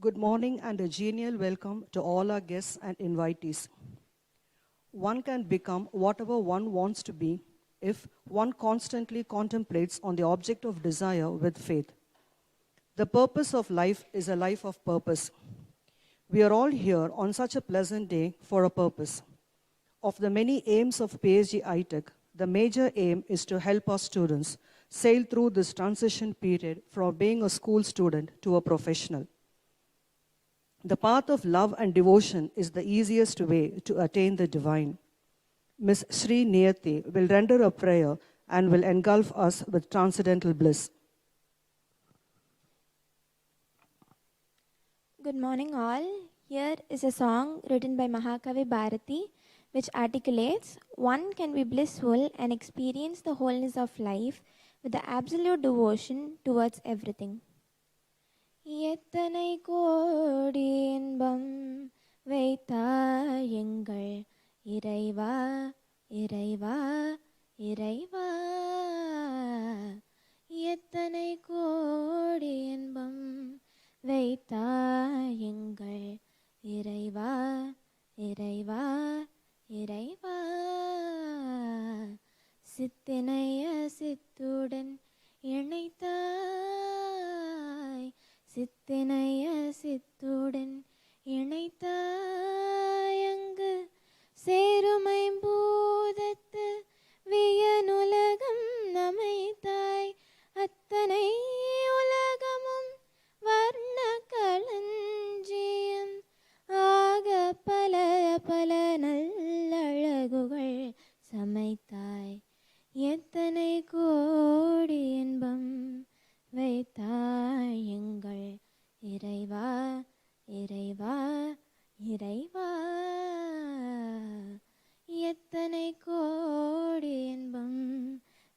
Good morning and a genial welcome to all our guests and invitees. One can become whatever one wants to be if one constantly contemplates on the object of desire with faith. The purpose of life is a life of purpose. We are all here on such a pleasant day for a purpose. Of the many aims of PSG iTech, the major aim is to help our students sail through this transition period from being a school student to a professional. The path of love and devotion is the easiest way to attain the divine. Miss Sri Niyati will render a prayer and will engulf us with transcendental bliss. Good morning, all. Here is a song written by Mahakavi Bharati, which articulates one can be blissful and experience the wholeness of life with the absolute devotion towards everything. எத்தனை கோடி இன்பம் வைத்தாய் எங்கள் இறைவா இறைவா இறைவா எத்தனை கோடி இன்பம் வைத்தாய் எங்கள் இறைவா இறைவா இறைவா சித்தினைய சித்துடன் இணைத்தாய் சித்தினைய சித்துடன் இணைத்தாய் அங்கு சேருமை பூதத்து வியனுலகம் அமைத்தாய் அத்தனை உலகமும் வர்ண களஞ்சியம் ஆக பல பல நல்லழகுகள் சமைத்தாய் எத்தனை கோடி இன்பம் வைத்தாய் எங்கள் இறைவா இறைவா இறைவா எத்தனை கோடி இன்பம்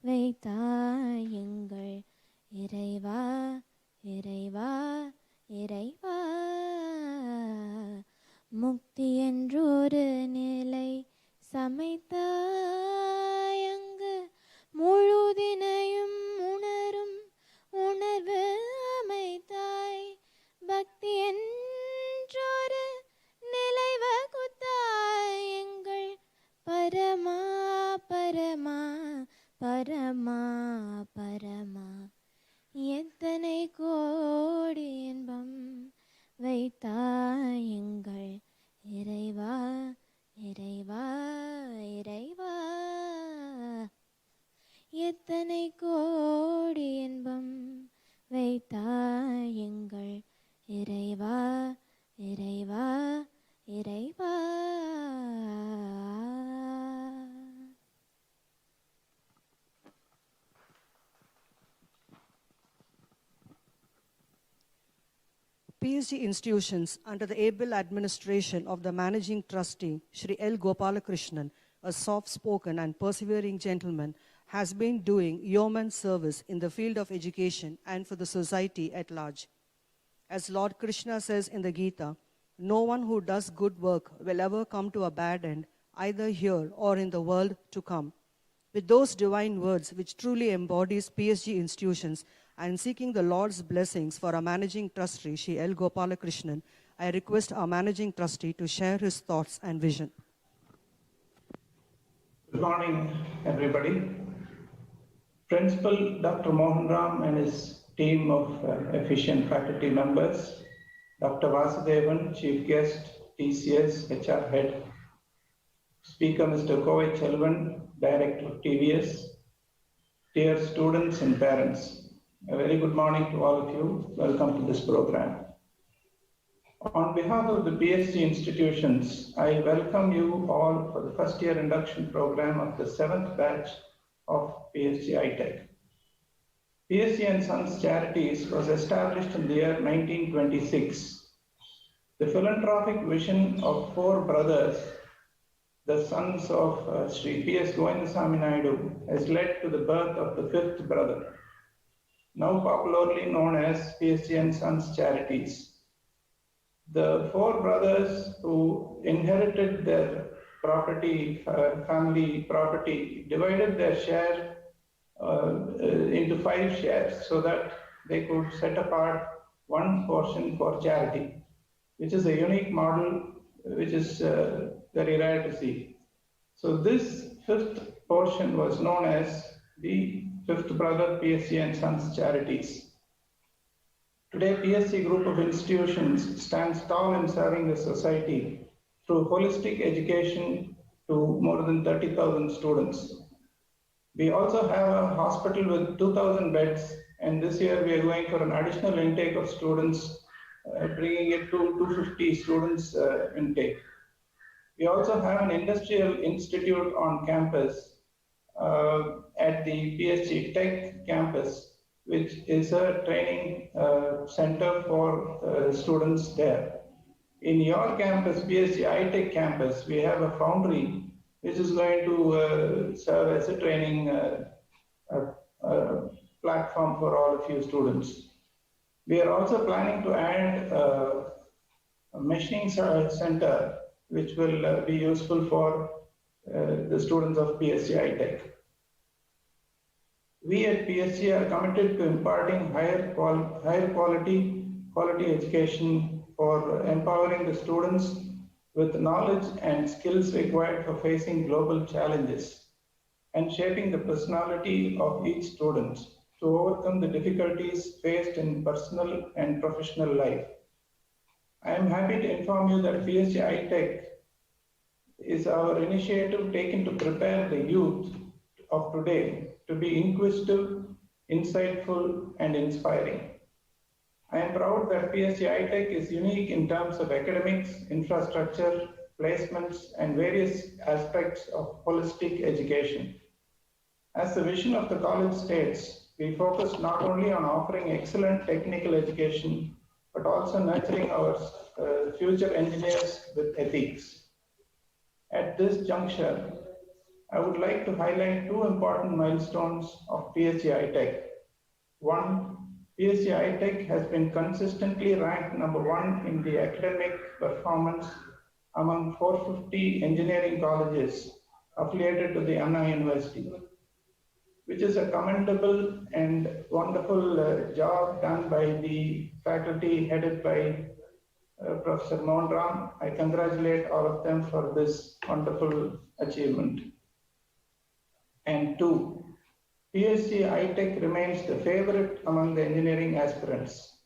வைத்தாய் எங்கள் இறைவா இறைவா இறைவா முக்தி என்றொரு நிலை சமைத்தாய் அங்கு முழுதினையும் உணரும் உணர்வு அமைத்தாய் பக்தி என்றொரு நிலை வகுத்தாய் எங்கள் பரமா பரமா பரமா பரமா எத்தனை கோடி இன்பம் வைத்தாய் எங்கள் இறைவா இறைவா இறைவா எத்தனை கோடி இன்பம் வைத்தாய் எங்கள் இறைவா இறைவா இறைவா PSG institutions under the able administration of the managing trustee, Shri L. Gopalakrishnan, a soft-spoken and persevering gentleman, has been doing yeoman service in the field of education and for the society at large. As Lord Krishna says in the Gita, no one who does good work will ever come to a bad end, either here or in the world to come. With those divine words which truly embodies PSG institutions, and seeking the Lord's blessings for our managing trustee, Shri L. Gopalakrishnan, I request our managing trustee to share his thoughts and vision. Good morning, everybody. Principal Dr. Mohan Ram and his team of efficient faculty members, Dr. Vasudevan, Chief Guest, TCS, HR Head, Speaker Mr. Kovai Chelvan, Director of TVS, dear students and parents, a very good morning to all of you. Welcome to this program. On behalf of the PSG institutions, I welcome you all for the first year induction program of the 7th batch of PSG iTech. PSG and Sons Charities was established in the year 1926. The philanthropic vision of four brothers, the sons of Sri P.S. Govindasamy Naidu, has led to the birth of the fifth brother, now popularly known as PSG and Sons Charities. The four brothers who inherited their property, family property, divided their share into 5 shares so that they could set apart one portion for charity, which is a unique model which is very rare to see. So this fifth portion was known as the Fifth Brother PSC and Sons Charities. Today, PSC group of institutions stands tall in serving the society through holistic education to more than 30,000 students. We also have a hospital with 2,000 beds, and this year we are going for an additional intake of students, bringing it to 250 students intake. We also have an industrial institute on campus at the PSG Tech campus, which is a training center for students there. In your campus, PSG Tech campus, we have a foundry which is going to serve as a training platform for all of you students. We are also planning to add a machining center which will be useful for the students of PSG Tech. We at PSG are committed to imparting higher quality education for empowering the students with knowledge and skills required for facing global challenges and shaping the personality of each student to overcome the difficulties faced in personal and professional life. I am happy to inform you that PSG Tech is our initiative taken to prepare the youth of today to be inquisitive, insightful, and inspiring. I am proud that PSG Tech is unique in terms of academics, infrastructure, placements, and various aspects of holistic education. As the vision of the college states, we focus not only on offering excellent technical education, but also nurturing our future engineers with ethics. At this juncture, I would like to highlight two important milestones of PSG Tech. One, PSG Tech has been consistently ranked number one in the academic performance among 450 engineering colleges affiliated to the Anna University, which is a commendable and wonderful job done by the faculty headed by Professor Mohan Ram. I congratulate all of them for this wonderful achievement. And two, PSG Tech remains the favorite among the engineering aspirants.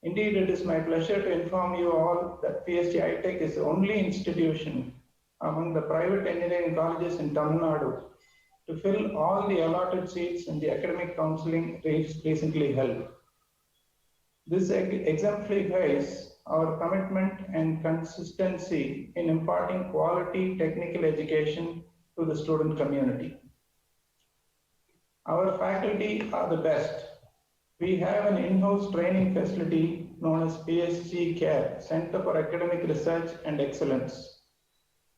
Indeed, it is my pleasure to inform you all that PSG Tech is the only institution among the private engineering colleges in Tamil Nadu to fill all the allotted seats in the academic counseling recently held. This exemplifies our commitment and consistency in imparting quality technical education to the student community. Our faculty are the best. We have an in-house training facility known as PSG CARE, Center for Academic Research and Excellence.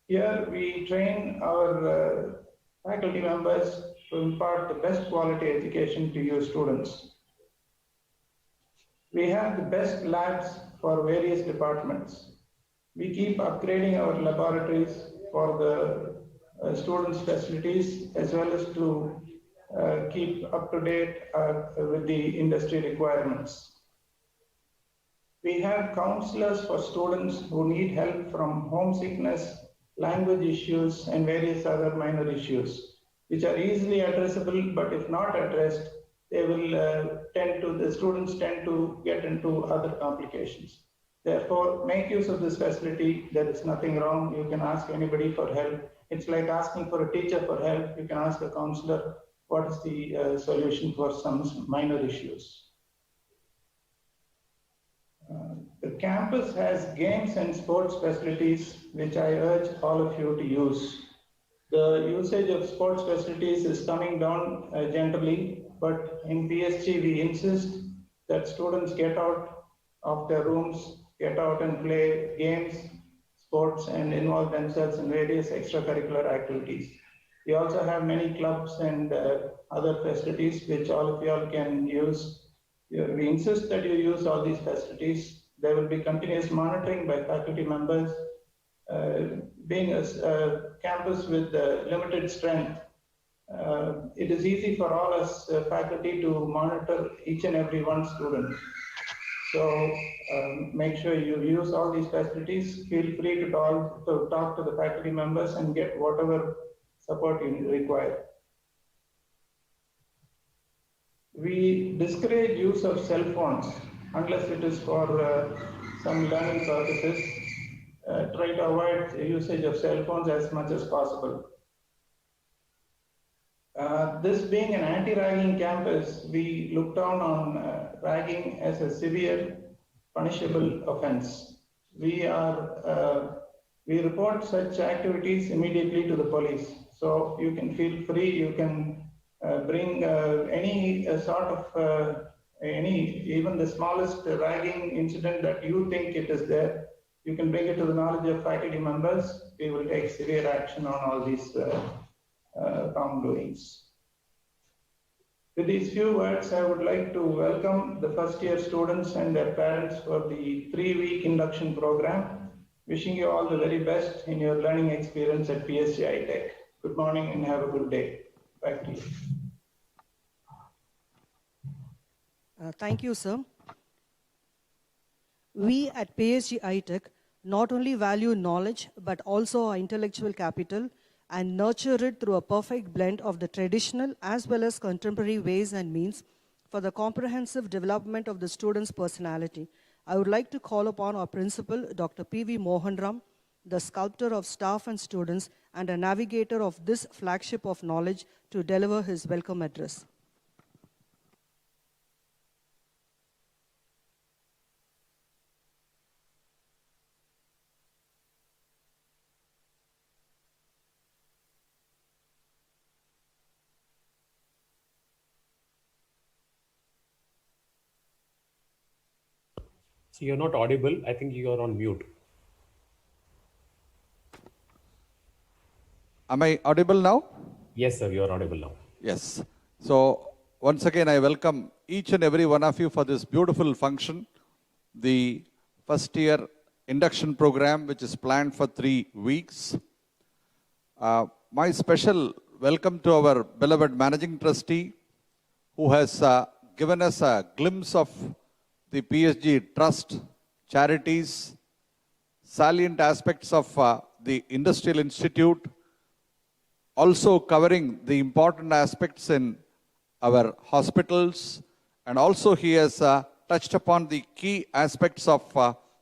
Here we train our faculty members to impart the best quality education to you students. We have the best labs for various departments. We keep upgrading our laboratories for the students' facilities as well as to keep up to date with the industry requirements. We have counselors for students who need help from homesickness, language issues, and various other minor issues, which are easily addressable, but if not addressed, they will the students tend to get into other complications. Therefore, make use of this facility. There is nothing wrong. You can ask anybody for help. It's like asking for a teacher for help. You can ask a counselor what is the solution for some minor issues. The campus has games and sports facilities, which I urge all of you to use. The usage of sports facilities is coming down generally, but in PSG we insist that students get out of their rooms, get out and play games, sports, and involve themselves in various extracurricular activities. We also have many clubs and other facilities which all of you all can use. We insist that you use all these facilities. There will be continuous monitoring by faculty members. Being a campus with limited strength, it is easy for all us faculty to monitor each and every one student. So make sure you use all these facilities. Feel free to talk to the faculty members and get whatever support you require. We discourage use of cell phones unless it is for some learning purposes. Try to avoid usage of cell phones as much as possible. This being an anti-ragging campus, we look down on ragging as a severe punishable offense. We report such activities immediately to the police. So you can feel free, you can bring any sort of even the smallest ragging incident that you think it is there, you can bring it to the knowledge of faculty members. We will take severe action on all these wrongdoings. With these few words, I would like to welcome the first year students and their parents for the 3-week induction program. Wishing you all the very best in your learning experience at PSG Tech. Good morning and have a good day. Back to you. Thank you, sir. We at PSG Tech not only value knowledge, but also our intellectual capital and nurture it through a perfect blend of the traditional as well as contemporary ways and means for the comprehensive development of the student's personality. I would like to call upon our principal, Dr. P.V. Mohanram, the sculptor of staff and students and a navigator of this flagship of knowledge, to deliver his welcome address. So you're not audible. I think you're on mute. Am I audible now? Yes, sir, you're audible now. Yes. So once again, I welcome each and every one of you for this beautiful function, the first year induction program, which is planned for 3 weeks. My special welcome to our beloved managing trustee, who has given us a glimpse of the PSG Trust, charities, salient aspects of the Industrial Institute, also covering the important aspects in our hospitals, and also he has touched upon the key aspects of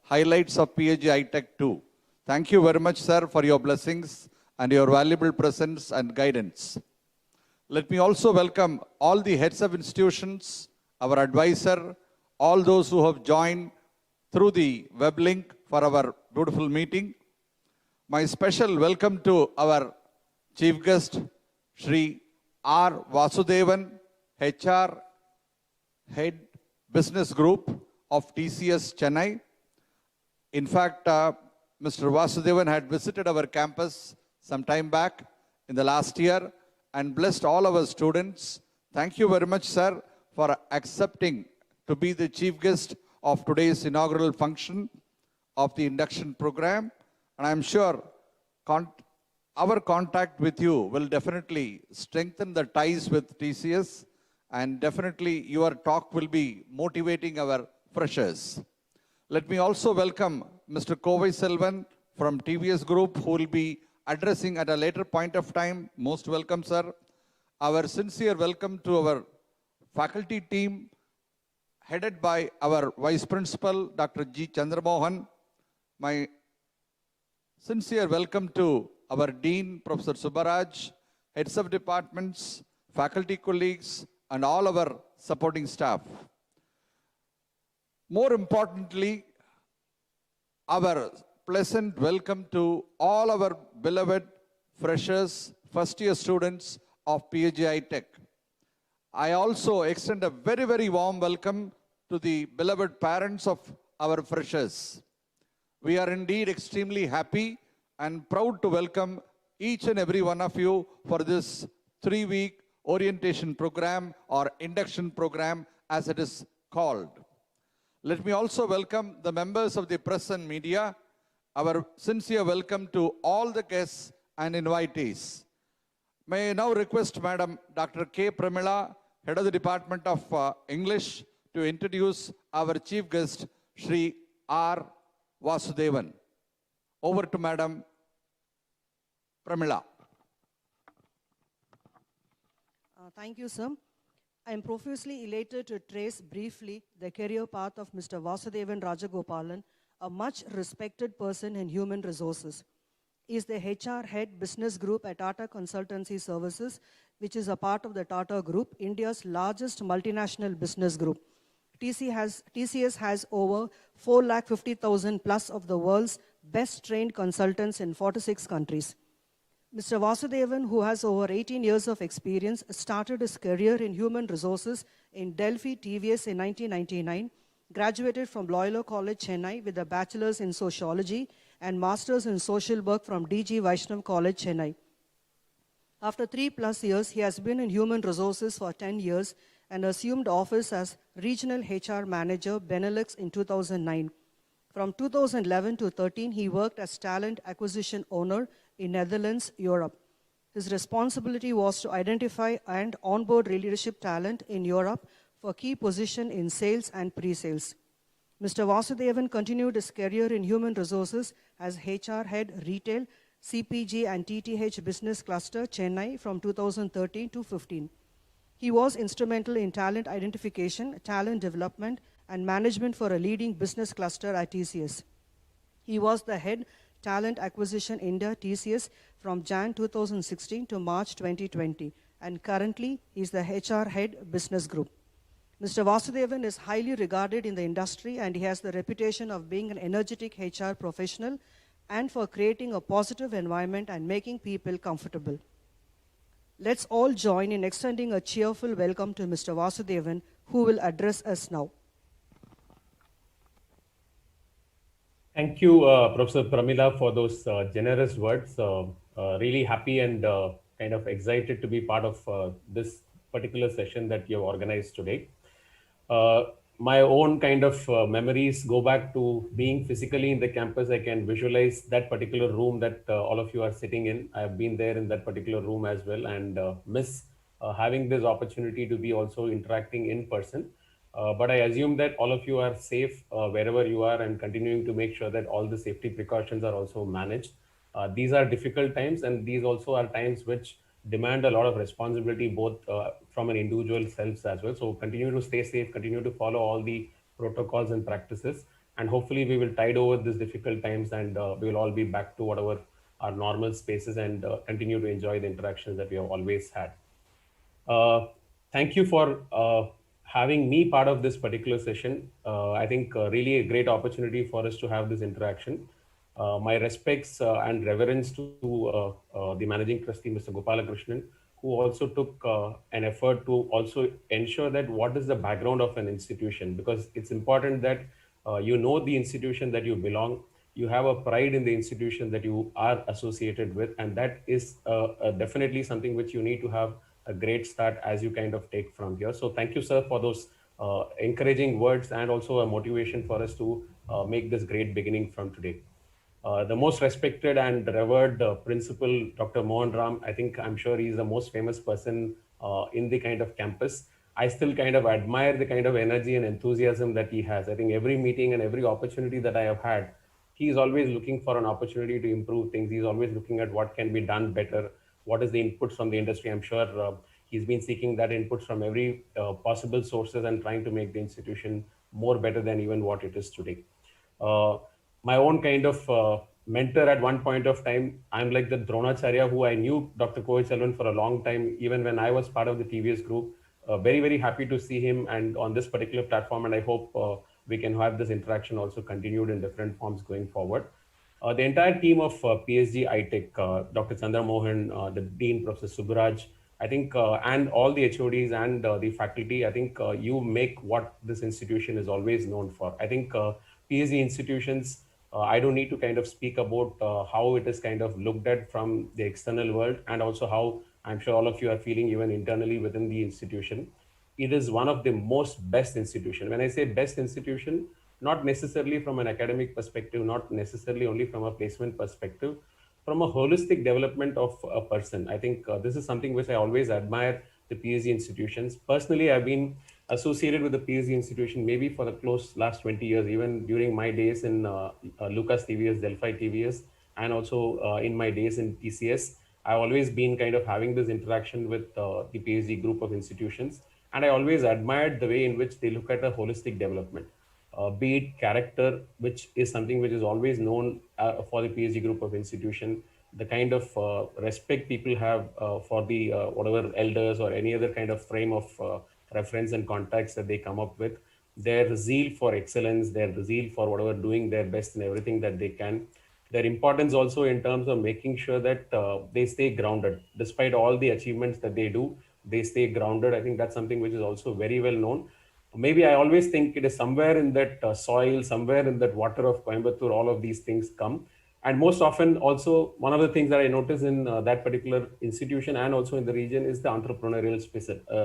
highlights of PSG Tech too. Thank you very much, sir, for your blessings and your valuable presence and guidance. Let me also welcome all the heads of institutions, our advisor, all those who have joined through the web link for our beautiful meeting. My special welcome to our chief guest, Shri R. Vasudevan, HR Head Business Group of TCS Chennai. In fact, Mr. Vasudevan had visited our campus some time back in the last year and blessed all our students. Thank you very much, sir, for accepting to be the chief guest of today's inaugural function of the induction program. And I'm sure our contact with you will definitely strengthen the ties with TCS, and definitely your talk will be motivating our freshers. Let me also welcome Mr. Kovai Selvan from TVS Group, who will be addressing at a later point of time. Most welcome, sir. Our sincere welcome to our faculty team, headed by our Vice Principal, Dr. G. Chandramohan. My sincere welcome to our Dean, Professor Subbaraj, heads of departments, faculty colleagues, and all our supporting staff. More importantly, our pleasant welcome to all our beloved freshers, first-year students of PSG Tech. I also extend a very, very warm welcome to the beloved parents of our freshers. We are indeed extremely happy and proud to welcome each and every one of you for this 3-week orientation program or induction program, as it is called. Let me also welcome the members of the press and media. Our sincere welcome to all the guests and invitees. May I now request Madam Dr. K. Pramila, Head of the Department of English, to introduce our chief guest, Shri R. Vasudevan. Over to Madam Pramila. Thank you, sir. I am profusely elated to trace briefly the career path of Mr. Vasudevan Rajagopalan, a much respected person in human resources. He is the HR head business group at Tata Consultancy Services, which is a part of the Tata Group, India's largest multinational business group. TCS has over 450,000 plus of the world's best trained consultants in 46 countries. Mr. Vasudevan, who has over 18 years of experience, started his career in human resources in Delphi TVS in 1999, graduated from Loyola College, Chennai with a bachelor's in sociology and master's in social work from DG Vaishnav College, Chennai. After 3+ years, he has been in human resources for 10 years and assumed office as Regional HR Manager, Benelux in 2009. From 2011 to 13, he worked as Talent Acquisition Owner in Netherlands, Europe. His responsibility was to identify and onboard leadership talent in Europe for key positions in sales and pre-sales. Mr. Vasudevan continued his career in human resources as HR Head Retail, CPG and TTH Business Cluster, Chennai from 2013 to 15. He was instrumental in talent identification, talent development, and management for a leading business cluster at TCS. He was the head Talent Acquisition India TCS from Jan 2016 to March 2020, and currently he is the HR head business group. Mr. Vasudevan is highly regarded in the industry and he has the reputation of being an energetic HR professional and for creating a positive environment and making people comfortable. Let's all join in extending a cheerful welcome to Mr. Vasudevan, who will address us now. Thank you, Professor Pramila, for those generous words. Really happy and kind of excited to be part of this particular session that you have organized today. My own kind of memories go back to being physically in the campus. I can visualize that particular room that all of you are sitting in. I have been there in that particular room as well, and miss having this opportunity to be also interacting in person. But I assume that all of you are safe wherever you are and continuing to make sure that all the safety precautions are also managed. These are difficult times, and these also are times which demand a lot of responsibility, both from an individual selves as well. So continue to stay safe, continue to follow all the protocols and practices, and hopefully we will tide over these difficult times and we will all be back to whatever our normal spaces and continue to enjoy the interactions that we have always had. Thank you for having me part of this particular session. I think really a great opportunity for us to have this interaction. My respects and reverence to the managing trustee, Mr. Gopalakrishnan, who also took an effort to also ensure that what is the background of an institution, because it's important that you know the institution that you belong, you have a pride in the institution that you are associated with, and that is definitely something which you need to have a great start as you kind of take from here. So thank you, sir, for those encouraging words and also a motivation for us to make this great beginning from today. The most respected and revered principal, Dr. Mohan Ram, I'm sure he's the most famous person in the kind of campus. I still kind of admire the kind of energy and enthusiasm that he has. I think every meeting and every opportunity that I have had, he is always looking for an opportunity to improve things. He's always looking at what can be done better, what is the inputs from the industry. I'm sure he's been seeking that inputs from every possible sources and trying to make the institution more better than even what it is today. My own kind of mentor at one point of time, I'm like the Dronacharya, who I knew Dr. Koviselvan for a long time, even when I was part of the TVS group. Very, very happy to see him and on this particular platform, and I hope we can have this interaction also continued in different forms going forward. The entire team of PSG iTech, Dr. Chandra Mohan, the Dean, Professor Subraj, and all the HODs and the faculty, you make what this institution is always known for. PSG institutions, I don't need to kind of speak about how it is kind of looked at from the external world, and also how I'm sure all of you are feeling even internally within the institution. It is one of the most best institution. When I say best institution, not necessarily from an academic perspective, not necessarily only from a placement perspective, from a holistic development of a person. This is something which I always admire the PSG institutions. Personally, I've been associated with the PhD institution maybe for the close last 20 years, even during my days in Lucas TVS, Delphi TVS, and also in my days in TCS. I've always been kind of having this interaction with the PhD group of institutions, and I always admired the way in which they look at a holistic development, be it character, which is something which is always known for the PhD group of institution, the kind of respect people have for the whatever elders or any other kind of frame of reference and context that they come up with, their zeal for excellence, their zeal for whatever doing their best in everything that they can, their importance also in terms of making sure that they stay grounded despite all the achievements that they do. They stay grounded. I think that's something which is also very well known. Maybe I always think it is somewhere in that soil, somewhere in that water of Coimbatore, all of these things come. And most often, also, one of the things that I notice in that particular institution and also in the region is the entrepreneurial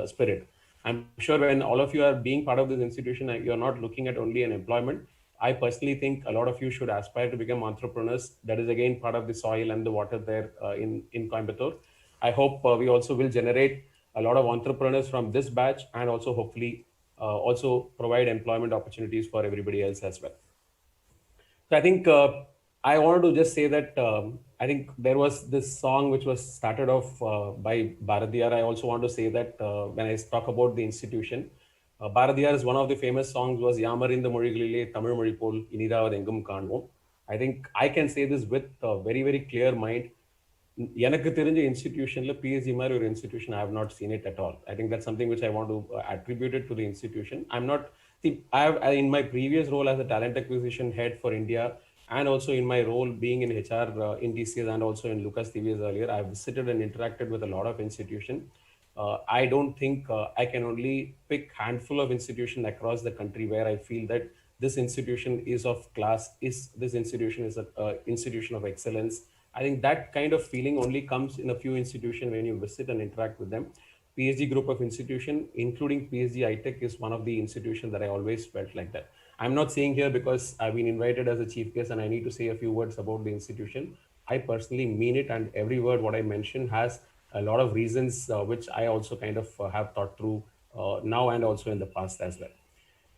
spirit. I'm sure when all of you are being part of this institution, you're not looking at only an employment. I personally think a lot of you should aspire to become entrepreneurs. That is again part of the soil and the water there in Coimbatore. I hope we also will generate a lot of entrepreneurs from this batch, and also hopefully also provide employment opportunities for everybody else as well. So I think I wanted to just say that I think there was this song which was started off by Bharadiyar. I also want to say that when I talk about the institution, Bharadiyar's one of the famous songs was Yamarinda Mozhigaliலே Tamil Mozhi Pol Inidavad Engum Kanvom. I think I can say this with a very, very clear mind. எனக்கு தெரிஞ்ச இன்ஸ்டிடியூஷன்ல BSc மாதிரி ஒரு institution I have not seen it at all. I think that's something which I want to attribute it to the institution. I'm not I have in my previous role as a talent acquisition head for India, and also in my role being in HR in TCS and also in Lucas TVS earlier, I have visited and interacted with a lot of institutions. I don't think I can only pick handful of institutions across the country where I feel that this institution is of class, this institution is a institution of excellence. I think that kind of feeling only comes in a few institutions when you visit and interact with them. PhD group of institution, including PhD iTech, is one of the institutions that I always felt like that. I'm not saying here because I've been invited as a chief guest and I need to say a few words about the institution. I personally mean it, and every word what I mentioned has a lot of reasons which I also kind of have thought through now and also in the past as well.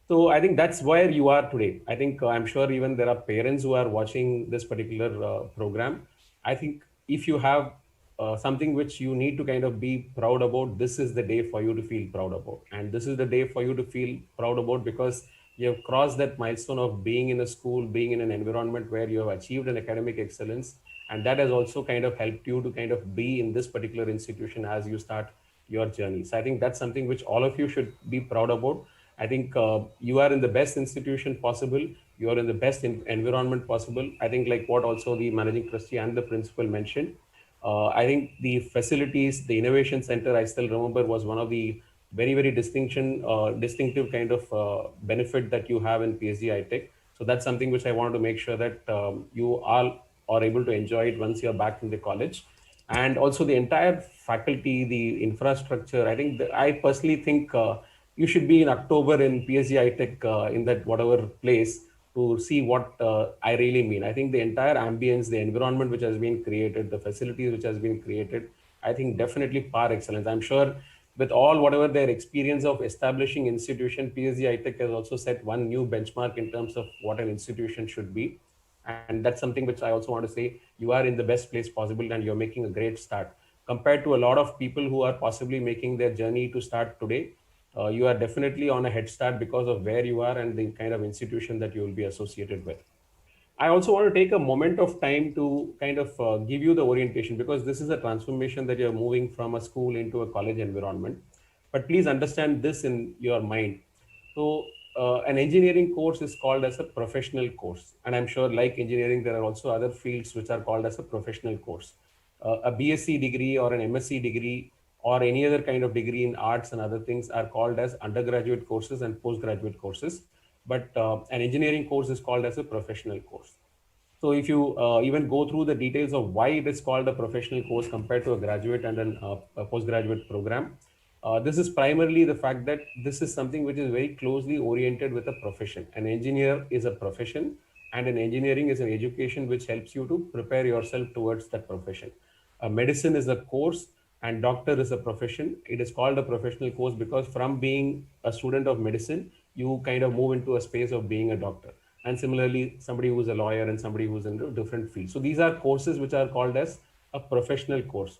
So I think that's where you are today. I think I'm sure even there are parents who are watching this particular program. I think if you have something which you need to kind of be proud about, this is the day for you to feel proud about. And this is the day for you to feel proud about because you have crossed that milestone of being in a school, being in an environment where you have achieved an academic excellence. And that has also kind of helped you to kind of be in this particular institution as you start your journey. So I think that's something which all of you should be proud about. I think you are in the best institution possible. You are in the best environment possible. I think like what also the managing trustee and the principal mentioned, I think the facilities, the innovation center, I still remember was one of the very, very distinctive kind of benefit that you have in PhD iTech. So that's something which I want to make sure that you all are able to enjoy it once you're back in the college. And also the entire faculty, the infrastructure. I think I personally think you should be in October in PhD iTech in that whatever place to see what I really mean. I think the entire ambience, the environment which has been created, the facilities which has been created, I think definitely par excellence. I'm sure with all whatever their experience of establishing institution, PhD iTech has also set one new benchmark in terms of what an institution should be. And that's something which I also want to say, you are in the best place possible and you're making a great start. Compared to a lot of people who are possibly making their journey to start today, you are definitely on a head start because of where you are and the kind of institution that you will be associated with. I also want to take a moment of time to kind of give you the orientation, because this is a transformation that you're moving from a school into a college environment. But please understand this in your mind. So an engineering course is called as a professional course. And I'm sure like engineering, there are also other fields which are called as a professional course. A BSc degree or an MSc degree or any other kind of degree in arts and other things are called as undergraduate courses and postgraduate courses. But an engineering course is called as a professional course. So if you even go through the details of why it is called a professional course compared to a graduate and a postgraduate program, this is primarily the fact that this is something which is very closely oriented with a profession. An engineer is a profession, and an engineering is an education which helps you to prepare yourself towards that profession. Medicine is a course, and doctor is a profession. It is called a professional course because from being a student of medicine, you kind of move into a space of being a doctor. And similarly, somebody who's a lawyer and somebody who's in a different field. So these are courses which are called as a professional course.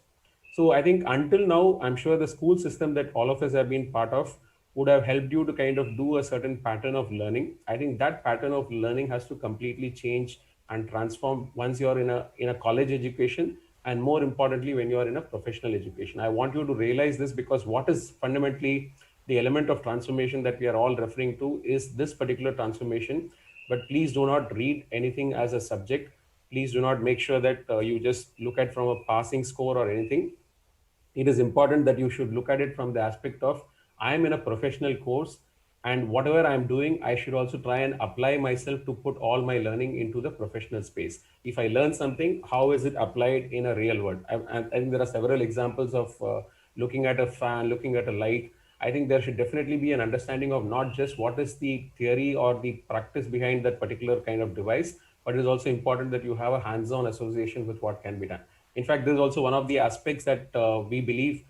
So I think until now, I'm sure the school system that all of us have been part of would have helped you to kind of do a certain pattern of learning. I think that pattern of learning has to completely change and transform once you're in a college education, and more importantly when you're in a professional education. I want you to realize this, because what is fundamentally the element of transformation that we are all referring to is this particular transformation. But please do not read anything as a subject. Please do not make sure that you just look at from a passing score or anything. It is important that you should look at it from the aspect of, I am in a professional course, and whatever I'm doing, I should also try and apply myself to put all my learning into the professional space. If I learn something, how is it applied in a real world? I think there are several examples of looking at a fan, looking at a light. I think there should definitely be an understanding of not just what is the theory or the practice behind that particular kind of device, but it is also important that you have a hands-on association with what can be done. In fact, this is also one of the aspects that we believe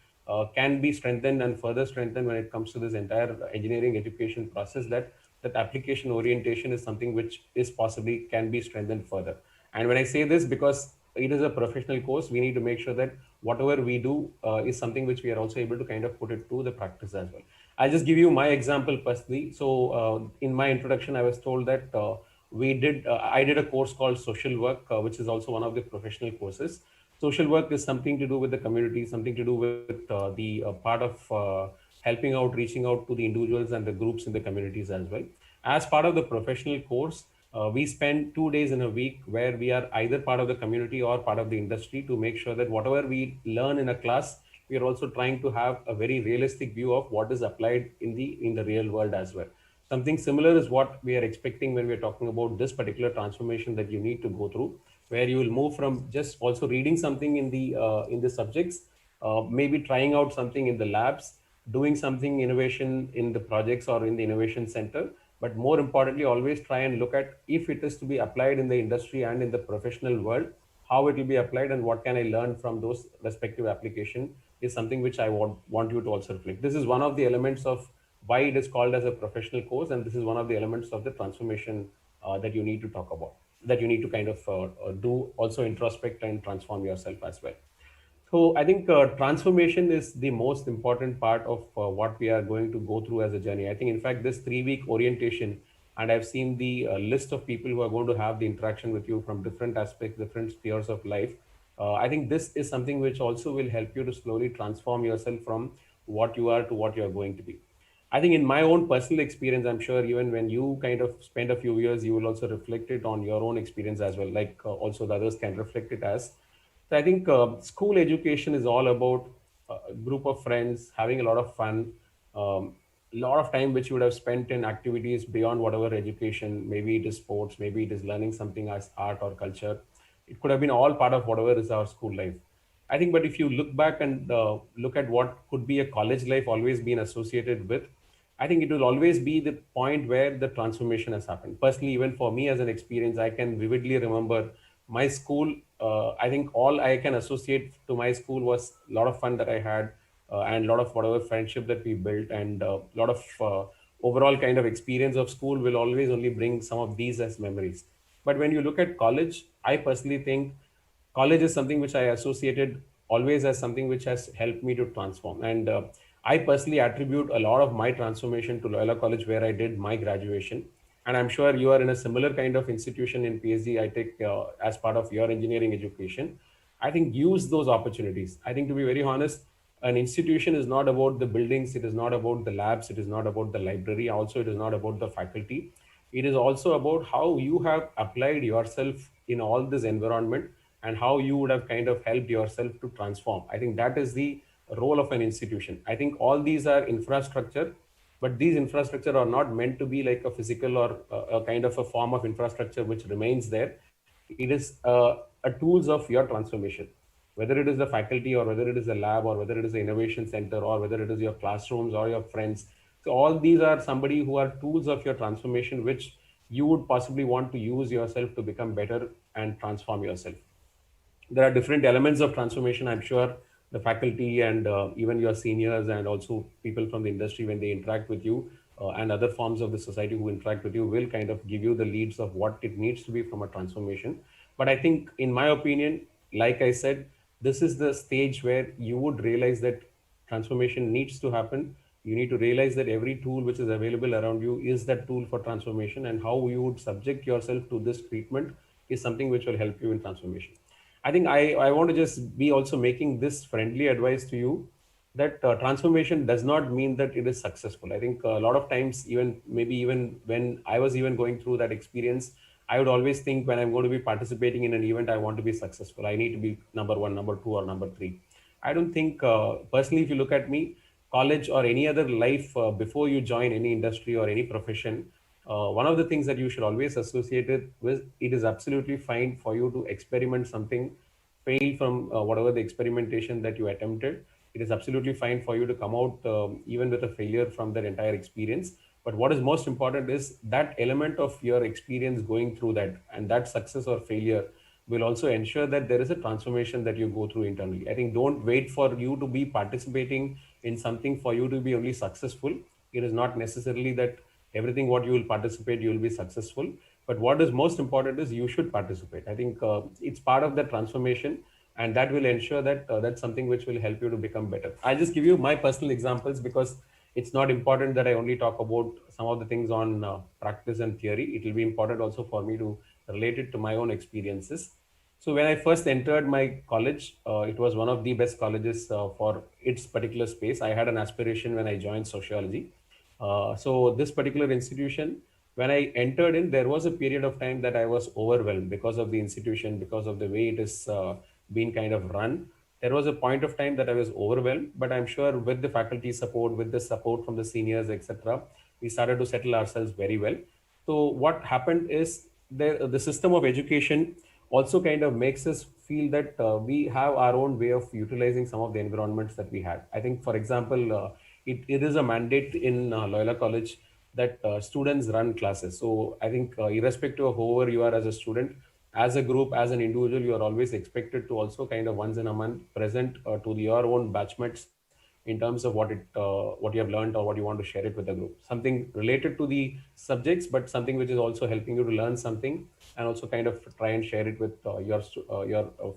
can be strengthened and further strengthened when it comes to this entire engineering education process, that application orientation is something which is possibly can be strengthened further. And when I say this, because it is a professional course, we need to make sure that whatever we do is something which we are also able to kind of put it to the practice as well. I'll just give you my example personally. So in my introduction, I was told that I did a course called social work, which is also one of the professional courses. Social work is something to do with the community, something to do with the part of helping out, reaching out to the individuals and the groups in the communities as well. As part of the professional course, we spend 2 days in a week where we are either part of the community or part of the industry, to make sure that whatever we learn in a class, we are also trying to have a very realistic view of what is applied in the real world as well. Something similar is what we are expecting when we're talking about this particular transformation that you need to go through, where you will move from just also reading something in the subjects, maybe trying out something in the labs, doing something innovation in the projects or in the innovation center. But more importantly, always try and look at if it is to be applied in the industry and in the professional world, how it will be applied and what can I learn from those respective application is something which I want you to also reflect. This is one of the elements of why it is called as a professional course, and this is one of the elements of the transformation that you need to talk about, that you need to kind of do also introspect and transform yourself as well. So I think transformation is the most important part of what we are going to go through as a journey. I think, in fact, this 3-week orientation, and I've seen the list of people who are going to have the interaction with you from different aspects, different spheres of life. I think this is something which also will help you to slowly transform yourself from what you are to what you are going to be. I think in my own personal experience, I'm sure even when you kind of spend a few years, you will also reflect it on your own experience as well, like also the others can reflect it as. So I think school education is all about a group of friends having a lot of fun, a lot of time which you would have spent in activities beyond whatever education. Maybe it is sports, maybe it is learning something as art or culture. It could have been all part of whatever is our school life. I think, but if you look back and look at what could be a college life always been associated with, I think it will always be the point where the transformation has happened. Personally, even for me as an experience, I can vividly remember my school. I think all I can associate to my school was a lot of fun that I had, and a lot of whatever friendship that we built, and a lot of overall kind of experience of school will always only bring some of these as memories. But when you look at college, I personally think college is something which I associated always as something which has helped me to transform. And I personally attribute a lot of my transformation to Loyola College, where I did my graduation. And I'm sure you are in a similar kind of institution in PhD, I take as part of your engineering education. I think use those opportunities. I think, to be very honest, an institution is not about the buildings, it is not about the labs, it is not about the library, also it is not about the faculty. It is also about how you have applied yourself in all this environment and how you would have kind of helped yourself to transform. I think that is the role of an institution. I think all these are infrastructure, but these infrastructure are not meant to be like a physical or a kind of a form of infrastructure which remains there. It is a tools of your transformation, whether it is the faculty or whether it is a lab or whether it is the innovation center or whether it is your classrooms or your friends. So all these are somebody who are tools of your transformation, which you would possibly want to use yourself to become better and transform yourself. There are different elements of transformation. I'm sure the faculty and even your seniors and also people from the industry, when they interact with you, and other forms of the society who interact with you, will kind of give you the leads of what it needs to be from a transformation. But I think, in my opinion, like I said, this is the stage where you would realize that transformation needs to happen. You need to realize that every tool which is available around you is that tool for transformation, and how you would subject yourself to this treatment is something which will help you in transformation. I think I want to just be also making this friendly advice to you, that transformation does not mean that it is successful. I think a lot of times, even maybe even when I was even going through that experience, I would always think, when I'm going to be participating in an event, I want to be successful. I need to be number one, number two, or number three. I don't think, personally, if you look at me, college or any other life, before you join any industry or any profession, one of the things that you should always associate it with, it is absolutely fine for you to experiment something, fail from whatever the experimentation that you attempted. It is absolutely fine for you to come out even with a failure from that entire experience. But what is most important is that element of your experience going through that, and that success or failure will also ensure that there is a transformation that you go through internally. I think don't wait for you to be participating in something for you to be only successful. It is not necessarily that everything what you will participate, you will be successful. But what is most important is you should participate. I think it's part of the transformation, and that will ensure that that's something which will help you to become better. I just give you my personal examples, because it's not important that I only talk about some of the things on practice and theory. It will be important also for me to relate it to my own experiences. So when I first entered my college, it was one of the best colleges for its particular space. I had an aspiration when I joined sociology. So this particular institution, when I entered in, there was a period of time that I was overwhelmed because of the institution, because of the way it is being kind of run. There was a point of time that I was overwhelmed, but I'm sure with the faculty support, with the support from the seniors, etc., we started to settle ourselves very well. So what happened is, the system of education also kind of makes us feel that we have our own way of utilizing some of the environments that we had. I think, for example, it is a mandate in Loyola College that students run classes. So I think, irrespective of whoever you are as a student, as a group, as an individual, you are always expected to also kind of once in a month present to your own batchmates in terms of what you have learned, or what you want to share it with the group. Something related to the subjects, but something which is also helping you to learn something, and also kind of try and share it with your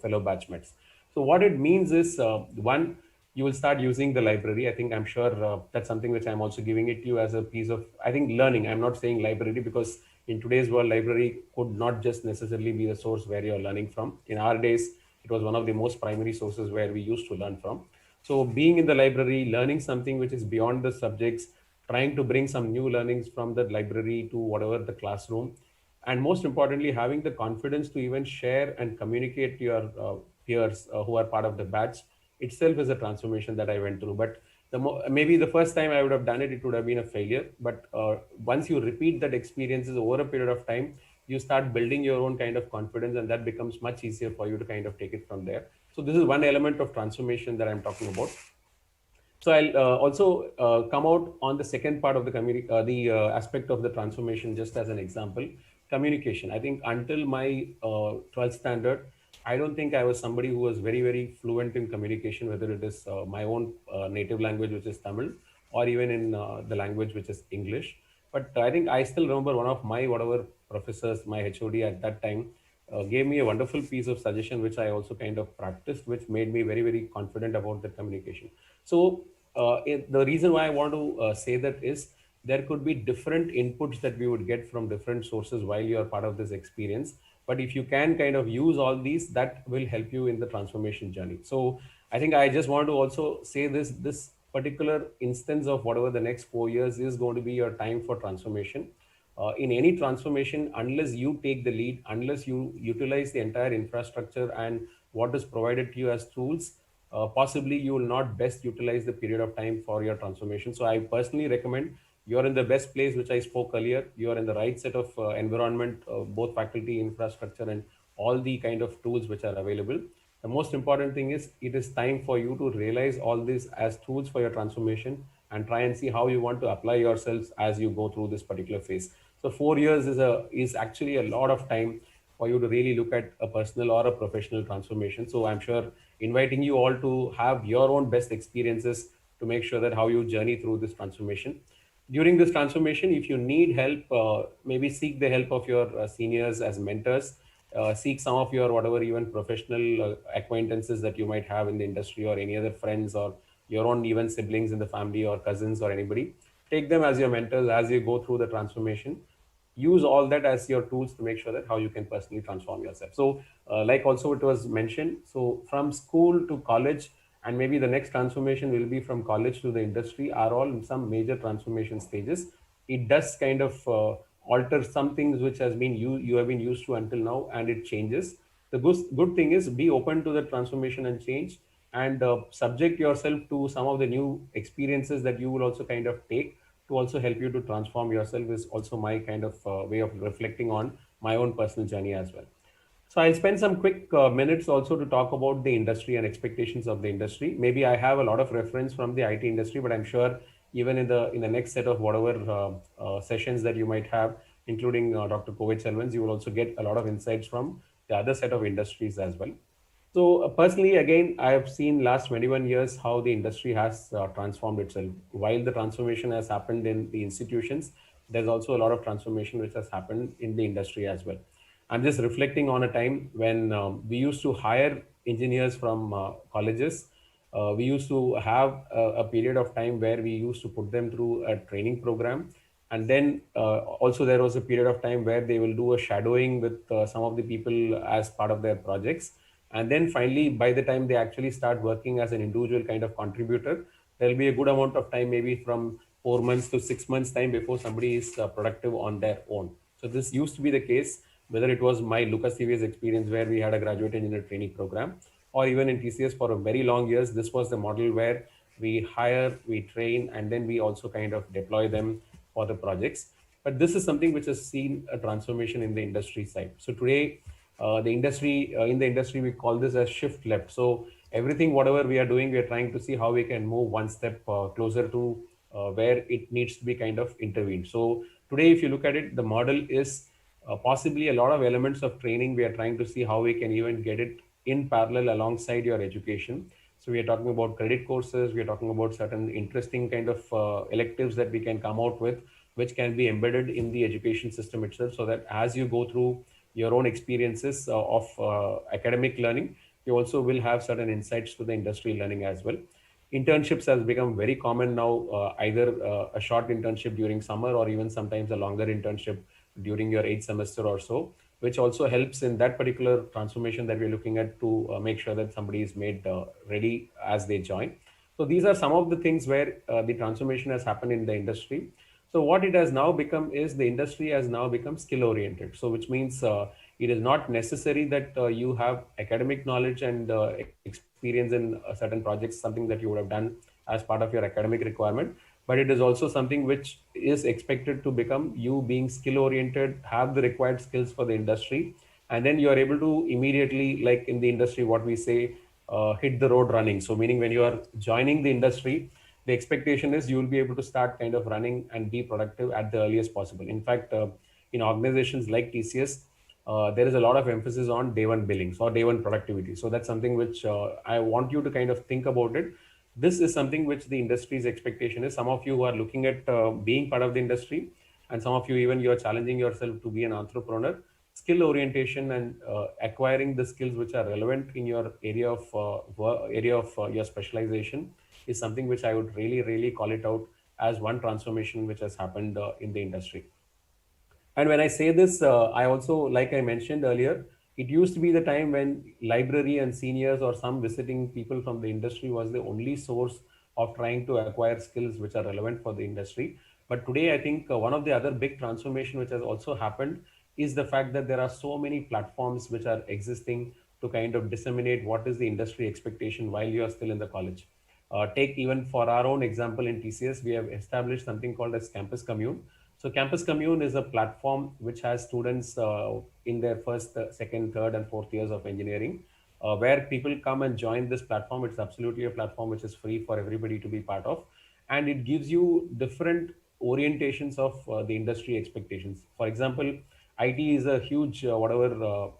fellow batchmates. So what it means is, one, you will start using the library. I think, I'm sure that's something which I'm also giving it to you as a piece of, I think, learning. I'm not saying library, because in today's world, library could not just necessarily be the source where you're learning from. In our days, it was one of the most primary sources where we used to learn from. So being in the library, learning something which is beyond the subjects, trying to bring some new learnings from the library to whatever the classroom, and most importantly, having the confidence to even share and communicate to your peers who are part of the batch, itself is a transformation that I went through. But maybe the first time I would have done it, it would have been a failure. But once you repeat that experiences over a period of time, you start building your own kind of confidence, and that becomes much easier for you to kind of take it from there. So this is one element of transformation that I'm talking about. So I'll also come out on the second part of the aspect of the transformation, just as an example, communication. I think until my 12th standard, I don't think I was somebody who was very, very fluent in communication, whether it is my own native language, which is Tamil, or even in the language, which is English. But I think I still remember one of my whatever professors, my HOD at that time, gave me a wonderful piece of suggestion, which I also kind of practiced, which made me very, very confident about the communication. So the reason why I want to say that is, there could be different inputs that we would get from different sources while you are part of this experience. But if you can kind of use all these, that will help you in the transformation journey. So I think I just want to also say this particular instance of whatever the next 4 years is going to be your time for transformation. In any transformation, unless you take the lead, unless you utilize the entire infrastructure and what is provided to you as tools, possibly you will not best utilize the period of time for your transformation. So I personally recommend, you're in the best place, which I spoke earlier. You're in the right set of environment, both faculty, infrastructure, and all the kind of tools which are available. The most important thing is, it is time for you to realize all this as tools for your transformation, and try and see how you want to apply yourselves as you go through this particular phase. So 4 years is actually a lot of time. for you to really look at a personal or a professional transformation. So I'm sure inviting you all to have your own best experiences to make sure that how you journey through this transformation. During this transformation, if you need help, maybe seek the help of your seniors as mentors. Seek some of your whatever even professional acquaintances that you might have in the industry, or any other friends, or your own even siblings in the family, or cousins, or anybody. Take them as your mentors as you go through the transformation. Use all that as your tools to make sure that how you can personally transform yourself. So like also it was mentioned, so from school to college, and maybe the next transformation will be from college to the industry, are all in some major transformation stages. It does kind of alter some things which has been you have been used to until now, and it changes. The good thing is, be open to the transformation and change, and subject yourself to some of the new experiences that you will also kind of take to also help you to transform yourself, is also my kind of way of reflecting on my own personal journey as well. So I'll spend some quick minutes also to talk about the industry and expectations of the industry. Maybe I have a lot of reference from the IT industry, but I'm sure even in the next set of whatever sessions that you might have, including Dr. Kovich Selvans, you will also get a lot of insights from the other set of industries as well. So personally, again, I have seen last 21 years how the industry has transformed itself. While the transformation has happened in the institutions, there's also a lot of transformation which has happened in the industry as well. I'm just reflecting on a time when we used to hire engineers from colleges. We used to have a period of time where we used to put them through a training program. And then also there was a period of time where they will do a shadowing with some of the people as part of their projects. And then finally, by the time they actually start working as an individual kind of contributor, there'll be a good amount of time, maybe from 4 months to 6 months time, before somebody is productive on their own. So this used to be the case, whether it was my Lucas CVS experience where we had a graduate engineer training program, or even in TCS for a very long years, this was the model where we hire, we train, and then we also kind of deploy them for the projects. But this is something which has seen a transformation in the industry side. So today, in the industry, we call this as shift left. So everything, whatever we are doing, we are trying to see how we can move one step closer to where it needs to be kind of intervened. So today, if you look at it, the model is possibly a lot of elements of training. We are trying to see how we can even get it in parallel alongside your education. So we are talking about credit courses. We are talking about certain interesting kind of electives that we can come out with, which can be embedded in the education system itself, so that as you go through your own experiences of academic learning, you also will have certain insights to the industry learning as well. Internships has become very common now, either a short internship during summer, or even sometimes a longer internship during your 8th semester or so, which also helps in that particular transformation that we're looking at, to make sure that somebody is made ready as they join. So these are some of the things where the transformation has happened in the industry. So what it has now become is, the industry has now become skill oriented. So which means it is not necessary that you have academic knowledge and experience in certain projects, something that you would have done as part of your academic requirement, but it is also something which is expected to become you being skill oriented, have the required skills for the industry, and then you are able to immediately, like in the industry, what we say, hit the road running. So meaning when you are joining the industry, the expectation is you will be able to start kind of running and be productive at the earliest possible. In fact, in organizations like TCS, there is a lot of emphasis on day one billings or day one productivity. So that's something which I want you to kind of think about it. This is something which the industry's expectation is. Some of you who are looking at being part of the industry, and some of you even you are challenging yourself to be an entrepreneur. Skill orientation and acquiring the skills which are relevant in your area of your specialization is something which I would really, really call it out as one transformation which has happened in the industry. And when I say this, I also, like I mentioned earlier, it used to be the time when library and seniors or some visiting people from the industry was the only source of trying to acquire skills which are relevant for the industry. But today, I think one of the other big transformation which has also happened is the fact that there are so many platforms which are existing to kind of disseminate what is the industry expectation while you are still in the college. Take even for our own example in TCS, we have established something called as Campus Commune. So Campus Commune is a platform which has students in their first, second, third, and fourth years of engineering, where people come and join this platform. It's absolutely a platform which is free for everybody to be part of, and it gives you different orientations of the industry expectations. For example, IT is a huge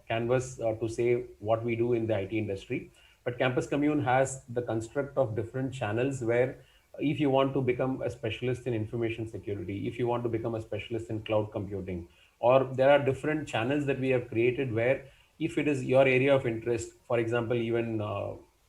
canvas to say what we do in the IT industry. But Campus Commune has the construct of different channels where if you want to become a specialist in information security, if you want to become a specialist in cloud computing, or there are different channels that we have created where if it is your area of interest, for example, even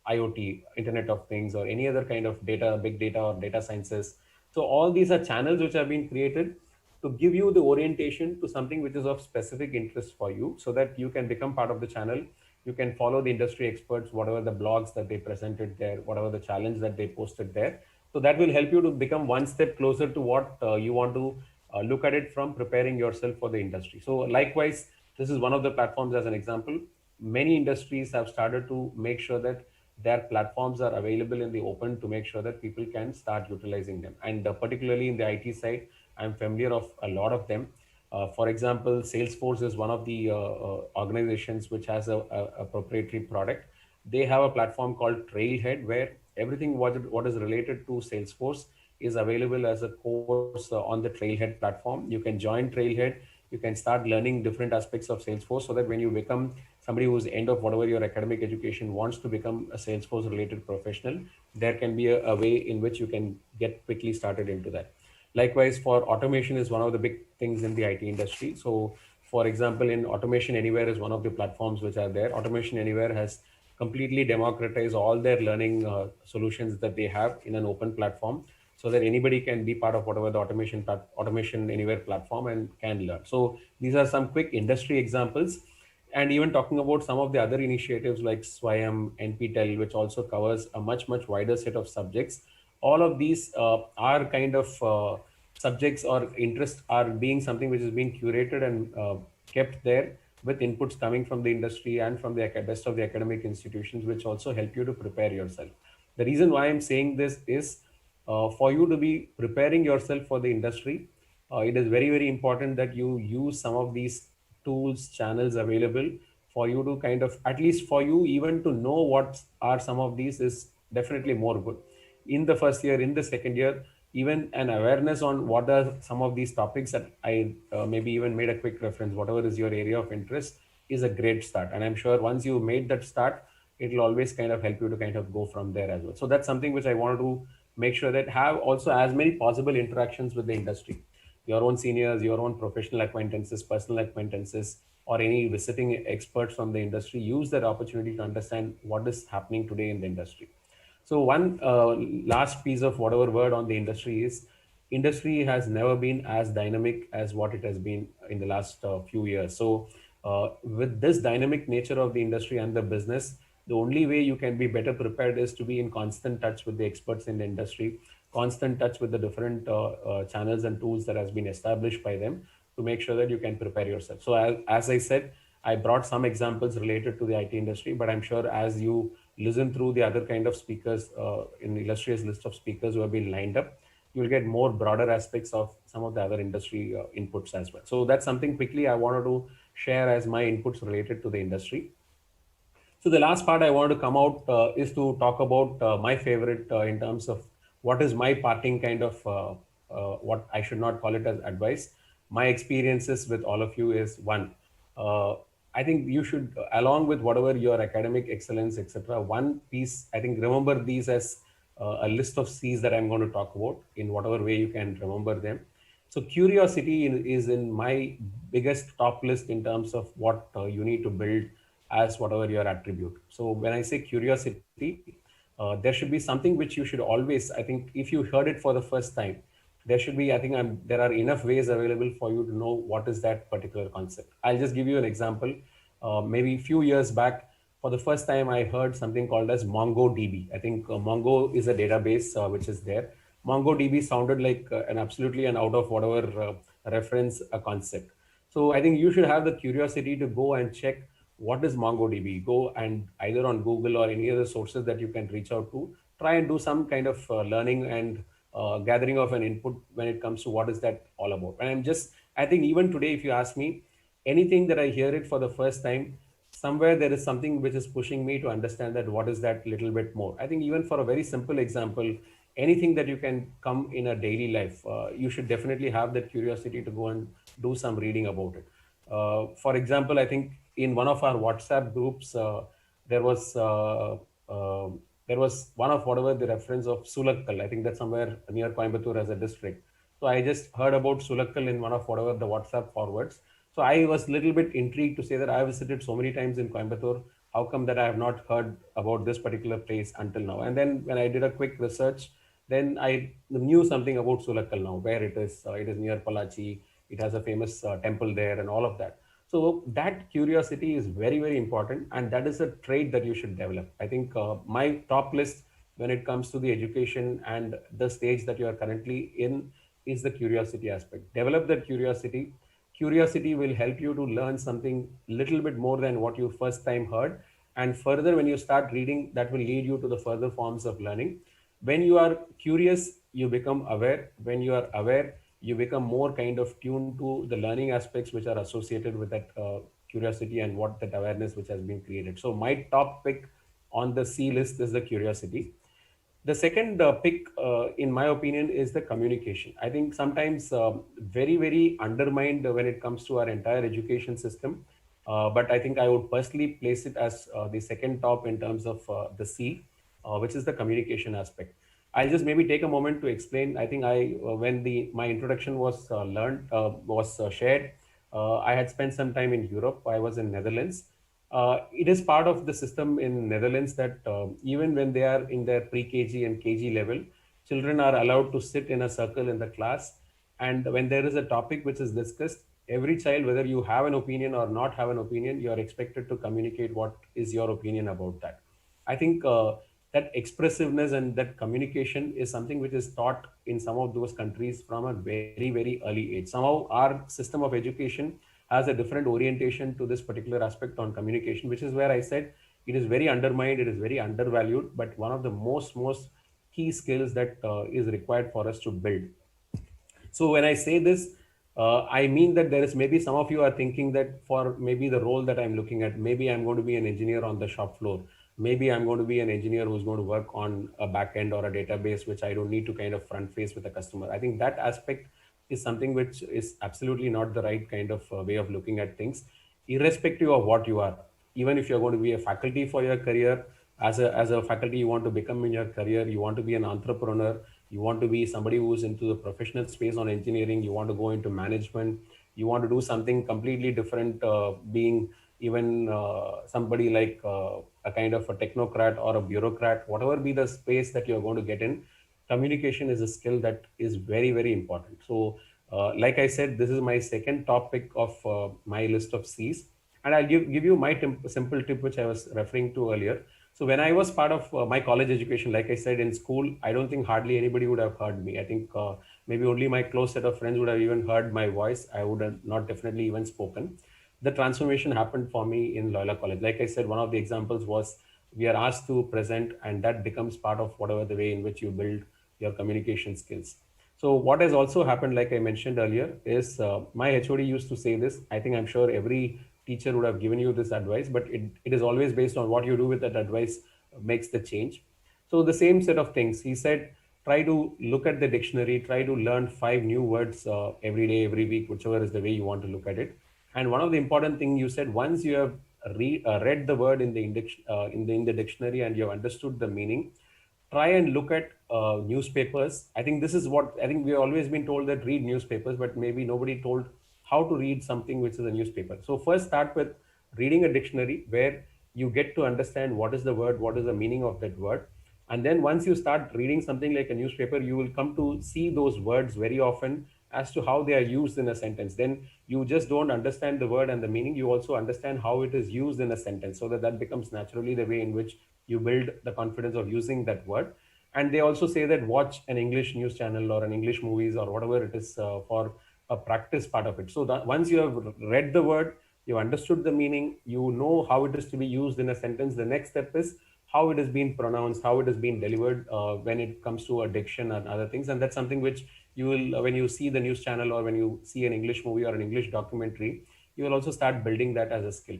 IoT, Internet of Things, or any other kind of data, big data or data sciences. So all these are channels which have been created to give you the orientation to something which is of specific interest for you so that you can become part of the channel. You can follow the industry experts, whatever the blogs that they presented there, whatever the challenge that they posted there. So that will help you to become one step closer to what you want to look at it from preparing yourself for the industry. So likewise, this is one of the platforms as an example. Many industries have started to make sure that their platforms are available in the open to make sure that people can start utilizing them. And particularly in the IT side, I'm familiar of a lot of them. For example, Salesforce is one of the organizations which has a proprietary product. They have a platform called Trailhead where everything what is related to Salesforce is available as a course on the Trailhead platform. You can join Trailhead. You can start learning different aspects of Salesforce so that when you become somebody who's end of whatever your academic education wants to become a Salesforce related professional, there can be a way in which you can get quickly started into that. Likewise, for automation is one of the big things in the IT industry. So, for example, in Automation Anywhere is one of the platforms which are there. Automation Anywhere has completely democratized all their learning solutions that they have in an open platform so that anybody can be part of whatever the Automation Anywhere platform and can learn. So these are some quick industry examples. And even talking about some of the other initiatives like Swayam, NPTEL, which also covers a much wider set of subjects. All of these are kind of subjects or interests are being something which is being curated and kept there with inputs coming from the industry and from the best of the academic institutions, which also help you to prepare yourself. The reason why I'm saying this is for you to be preparing yourself for the industry. It is very important that you use some of these tools, channels available for you to kind of, at least for you even to know what are some of these is definitely more good. In the first year, in the second year, even an awareness on what are some of these topics that I maybe even made a quick reference, whatever is your area of interest is a great start. And I'm sure once you made that start, it will always kind of help you to kind of go from there as well. So that's something which I wanted to make sure that have also as many possible interactions with the industry, your own seniors, your own professional acquaintances, personal acquaintances, or any visiting experts from the industry. Use that opportunity to understand what is happening today in the industry. So one last piece of whatever word on the industry has never been as dynamic as what it has been in the last few years. So with this dynamic nature of the industry and the business, the only way you can be better prepared is to be in constant touch with the experts in the industry, constant touch with the different channels and tools that has been established by them to make sure that you can prepare yourself. So as I said, I brought some examples related to the IT industry, but I'm sure as you listen through the other kind of speakers in the illustrious list of speakers who have been lined up, you'll get more broader aspects of some of the other industry inputs as well. So that's something quickly I wanted to share as my inputs related to the industry. So the last part I want to come out is to talk about my favorite in terms of what is my parting kind of what I should not call it as advice. My experiences with all of you is one. Uh, I think you should, along with whatever your academic excellence, etc. One piece, I think, remember these as a list of C's that I'm going to talk about in whatever way you can remember them. So curiosity is in my biggest top list in terms of what you need to build as whatever your attribute. So when I say curiosity, there should be something which you should always, I think, if you heard it for the first time, there should be, I think there are enough ways available for you to know what is that particular concept. I'll just give you an example. Maybe a few years back, for the first time, I heard something called as MongoDB. I think Mongo is a database which is there. MongoDB sounded like an absolutely an out of whatever reference a concept. So I think you should have the curiosity to go and check what is MongoDB. Go and either on Google or any other sources that you can reach out to, try and do some kind of learning and gathering of an input when it comes to what is that all about. And I think even today, if you ask me, anything that I hear it for the first time, somewhere there is something which is pushing me to understand that what is that little bit more. I think even for a very simple example, anything that you can come in a daily life, you should definitely have that curiosity to go and do some reading about it. For example, I think in one of our WhatsApp groups, there was uh, uh, there was one of whatever the reference of Sulakkal. I think that's somewhere near Coimbatore as a district. So I just heard about Sulakkal in one of whatever the WhatsApp forwards. So I was a little bit intrigued to say that I have visited so many times in Coimbatore. How come that I have not heard about this particular place until now? And then when I did a quick research, then I knew something about Sulakkal now, where it is. It is near Palachi. It has a famous temple there and all of that. So that curiosity is very, very important, and that is a trait that you should develop. I think my top list when it comes to the education and the stage that you are currently in is the curiosity aspect. Develop that curiosity. Curiosity will help you to learn something little bit more than what you first time heard, and further when you start reading, that will lead you to the further forms of learning. When you are curious, you become aware. When you are aware, you become more kind of tuned to the learning aspects which are associated with that curiosity and what that awareness which has been created. So my top pick on the C list is the curiosity. The second pick, in my opinion, is the communication. I think sometimes very, very undermined when it comes to our entire education system. But I think I would personally place it as the second top in terms of the C, which is the communication aspect. I'll just maybe take a moment to explain. I think when my introduction was shared, I had spent some time in Europe. I was in Netherlands. It is part of the system in Netherlands that even when they are in their pre-KG and KG level, children are allowed to sit in a circle in the class. And when there is a topic which is discussed, every child, whether you have an opinion or not have an opinion, you are expected to communicate what is your opinion about that. I think that expressiveness and that communication is something which is taught in some of those countries from a very, very early age. Somehow our system of education has a different orientation to this particular aspect on communication, which is where I said it is very undermined, it is very undervalued, but one of the most key skills that is required for us to build. So when I say this, I mean that there is maybe some of you are thinking that for maybe the role that I'm looking at, maybe I'm going to be an engineer on the shop floor. Maybe I'm going to be an engineer who's going to work on a backend or a database, which I don't need to kind of front face with a customer. I think that aspect is something which is absolutely not the right kind of way of looking at things, irrespective of what you are. Even if you're going to be a faculty for your career, as a faculty, you want to become in your career, you want to be an entrepreneur, you want to be somebody who's into the professional space on engineering, you want to go into management, you want to do something completely different, being even somebody like a kind of a technocrat or a bureaucrat, whatever be the space that you're going to get in, communication is a skill that is very, very important. So like I said, this is my second topic of my list of C's, and I'll give you my simple tip which I was referring to earlier. So when I was part of my college education, like I said, in school, I don't think hardly anybody would have heard me. I think maybe only my close set of friends would have even heard my voice. I would have not definitely even spoken. The transformation happened for me in Loyola College. Like I said, one of the examples was we are asked to present, and that becomes part of whatever the way in which you build your communication skills. So what has also happened, like I mentioned earlier, is my HOD used to say this. I think I'm sure every teacher would have given you this advice, but it is always based on what you do with that advice makes the change. So the same set of things. He said, try to look at the dictionary, try to learn 5 new words every day, every week, whichever is the way you want to look at it. And one of the important things you said, once you have read the word in the dictionary and you have understood the meaning, try and look at newspapers. I think this is what I think we've always been told, that read newspapers, but maybe nobody told how to read something which is a newspaper. So first start with reading a dictionary where you get to understand what is the word, what is the meaning of that word. And then once you start reading something like a newspaper, you will come to see those words very often as to how they are used in a sentence. Then you just don't understand the word and the meaning, you also understand how it is used in a sentence, so that becomes naturally the way in which you build the confidence of using that word. And they also say that watch an English news channel or an English movies or whatever it is for a practice part of it. So that once you have read the word, you understood the meaning, you know how it is to be used in a sentence, the next step is how it is being pronounced, how it is being delivered when it comes to addiction and other things. And that's something which you will, when you see the news channel or when you see an English movie or an English documentary, you will also start building that as a skill.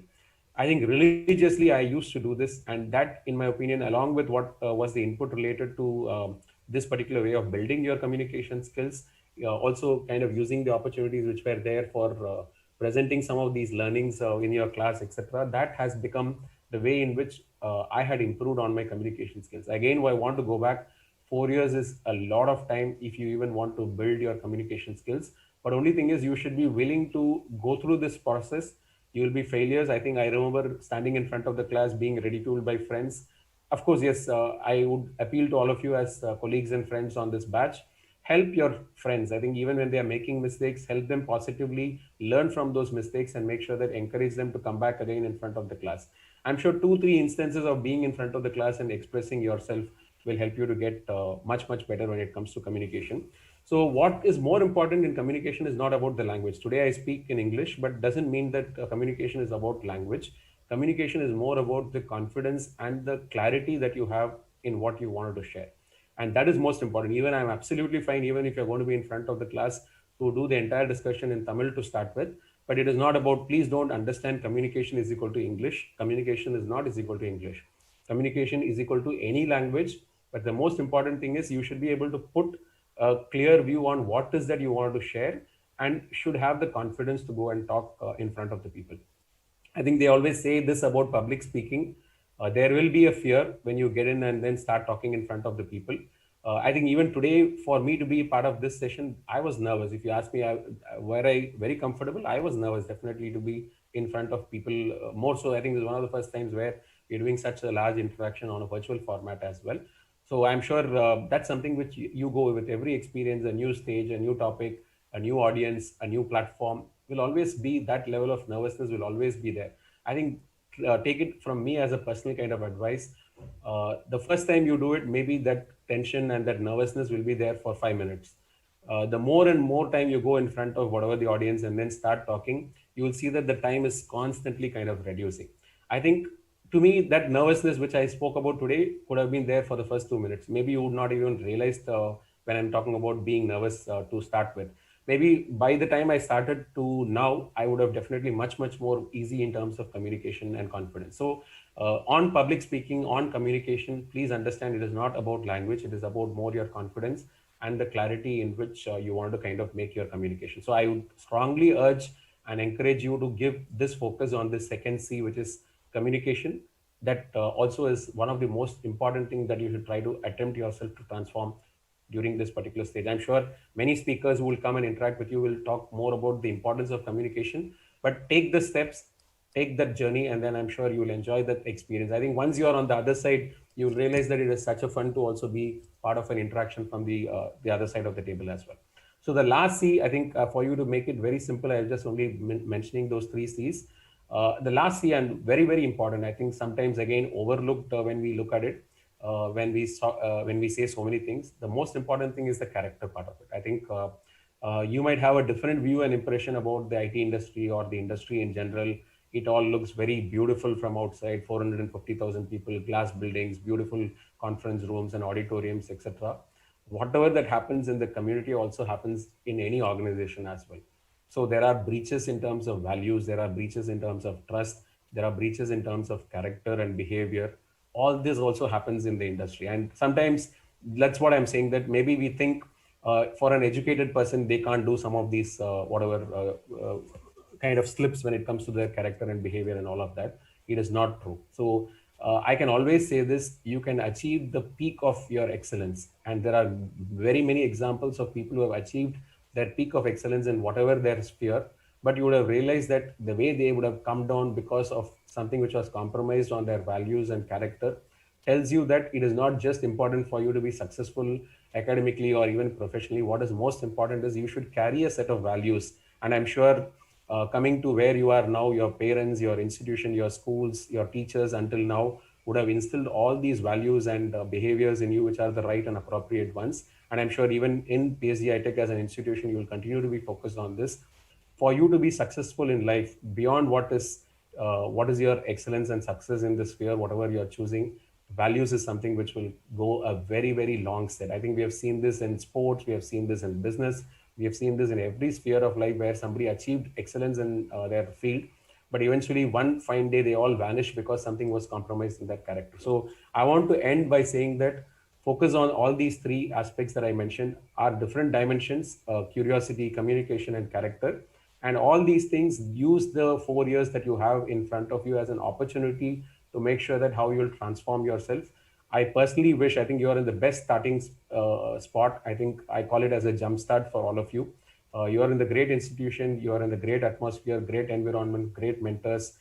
I think religiously I used to do this, and that, in my opinion, along with what was the input related to this particular way of building your communication skills, also kind of using the opportunities which were there for presenting some of these learnings in your class, etc. That has become the way in which I had improved on my communication skills. Again, I want to go back. 4 years is a lot of time if you even want to build your communication skills. But only thing is, you should be willing to go through this process. You will be failures. I think I remember standing in front of the class, being ridiculed by friends. Of course, yes, I would appeal to all of you as colleagues and friends on this batch. Help your friends. I think even when they are making mistakes, help them positively, learn from those mistakes, and make sure that encourage them to come back again in front of the class. I'm sure 2, 3 instances of being in front of the class and expressing yourself will help you to get much better when it comes to communication. So what is more important in communication is not about the language. Today I speak in English, but doesn't mean that communication is about language. Communication is more about the confidence and the clarity that you have in what you wanted to share. And that is most important. Even I'm absolutely fine, even if you're going to be in front of the class, to do the entire discussion in Tamil to start with. But it is not about, please don't understand communication is equal to English. Communication is not is equal to English. Communication is equal to any language. But the most important thing is you should be able to put a clear view on what is that you want to share, and should have the confidence to go and talk in front of the people. I think they always say this about public speaking. There will be a fear when you get in and then start talking in front of the people. I think even today, for me to be part of this session, I was nervous. If you ask me, were I very comfortable? I was nervous, definitely, to be in front of people. More so, I think it's one of the first times where you're doing such a large interaction on a virtual format as well. So I'm sure that's something which you go with every experience, a new stage, a new topic, a new audience, a new platform, will always be that level of nervousness will always be there. I think take it from me as a personal kind of advice. The first time you do it, maybe that tension and that nervousness will be there for 5 minutes. The more and more time you go in front of whatever the audience and then start talking, you will see that the time is constantly kind of reducing. I think to me, that nervousness which I spoke about today could have been there for the first 2 minutes. Maybe you would not even realize when I'm talking about being nervous to start with. Maybe by the time I started to now, I would have definitely much more easy in terms of communication and confidence. So on public speaking, on communication, please understand it is not about language. It is about more your confidence and the clarity in which you want to kind of make your communication. So I would strongly urge and encourage you to give this focus on this second C, which is communication. That also is one of the most important things that you should try to attempt yourself to transform during this particular stage. I'm sure many speakers who will come and interact with you will talk more about the importance of communication, but take the steps, take that journey, and then I'm sure you will enjoy that experience. I think once you're on the other side, you realize that it is such a fun to also be part of an interaction from the other side of the table as well. So the last C, I think for you to make it very simple, I'll just only mentioning those 3 Cs. The last C, and very important, I think sometimes again overlooked when we look at it, when we say so many things. The most important thing is the character part of it. I think you might have a different view and impression about the IT industry or the industry in general. It all looks very beautiful from outside, 450,000 people, glass buildings, beautiful conference rooms and auditoriums, etc. Whatever that happens in the community also happens in any organization as well. So there are breaches in terms of values, there are breaches in terms of trust, there are breaches in terms of character and behavior. All this also happens in the industry. And sometimes that's what I'm saying, that maybe we think for an educated person, they can't do some of these kind of slips when it comes to their character and behavior and all of that. It is not true. So I can always say this, you can achieve the peak of your excellence. And there are very many examples of people who have achieved their peak of excellence in whatever their sphere, but you would have realized that the way they would have come down because of something which was compromised on their values and character tells you that it is not just important for you to be successful academically or even professionally. What is most important is you should carry a set of values. And I'm sure coming to where you are now, your parents, your institution, your schools, your teachers until now would have instilled all these values and behaviors in you, which are the right and appropriate ones. And I'm sure even in PSG Tech as an institution, you will continue to be focused on this. For you to be successful in life, beyond what is your excellence and success in this sphere, whatever you're choosing, values is something which will go a very long set. I think we have seen this in sports, we have seen this in business, we have seen this in every sphere of life where somebody achieved excellence in their field, but eventually one fine day they all vanish because something was compromised in that character. So I want to end by saying that focus on all these 3 aspects that I mentioned are different dimensions, curiosity, communication, and character. And all these things, use the 4 years that you have in front of you as an opportunity to make sure that how you'll transform yourself. I personally wish, I think you're in the best starting spot. I think I call it as a jump start for all of you. You are in the great institution, you are in the great atmosphere, great environment, great mentors,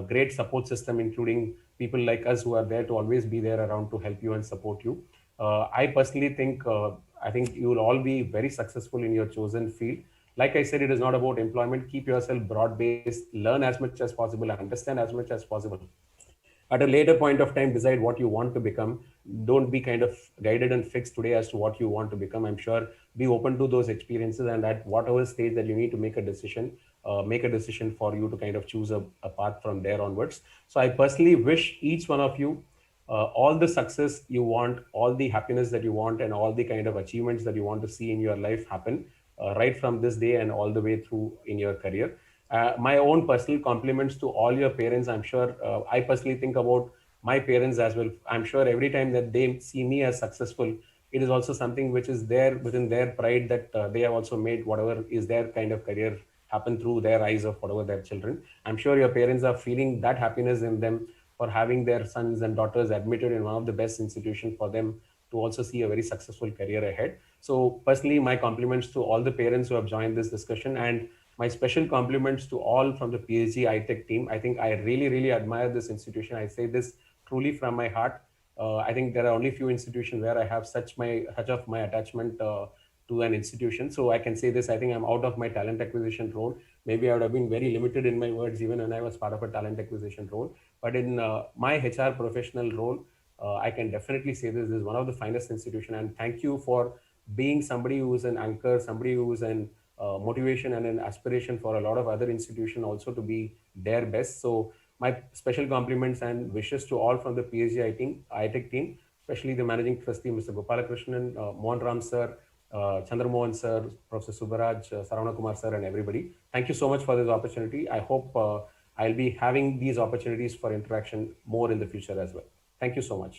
great support system, including people like us who are there to always be there around to help you and support you. I personally think, I think you will all be very successful in your chosen field. Like I said, it is not about employment. Keep yourself broad based, learn as much as possible, understand as much as possible. At a later point of time, decide what you want to become. Don't be kind of guided and fixed today as to what you want to become. I'm sure be open to those experiences, and at whatever stage that you need to make a decision for you to kind of choose a path from there onwards. So I personally wish each one of you all the success you want, all the happiness that you want, and all the kind of achievements that you want to see in your life happen right from this day and all the way through in your career. My own personal compliments to all your parents. I'm sure I personally think about my parents as well. I'm sure every time that they see me as successful, it is also something which is there within their pride that they have also made whatever is their kind of career happen through their eyes of whatever their children. I'm sure your parents are feeling that happiness in them for having their sons and daughters admitted in one of the best institutions for them to also see a very successful career ahead. So personally, my compliments to all the parents who have joined this discussion, and my special compliments to all from the PhD iTech team. I think I really, really admire this institution. I say this truly from my heart. I think there are only few institutions where I have such of my attachment to an institution. So I can say this, I think I'm out of my talent acquisition role. Maybe I would have been very limited in my words even when I was part of a talent acquisition role. But in my HR professional role, I can definitely say this is one of the finest institution. And thank you for being somebody who is an anchor, somebody who is an motivation and an aspiration for a lot of other institutions also to be their best. So my special compliments and wishes to all from the PhD iTech team, especially the managing trustee, Mr. Gopalakrishnan, Mohan Ram sir, Chandramohan sir, Professor Subaraj, Saravana Kumar sir, and everybody. Thank you so much for this opportunity. I hope I'll be having these opportunities for interaction more in the future as well. Thank you so much.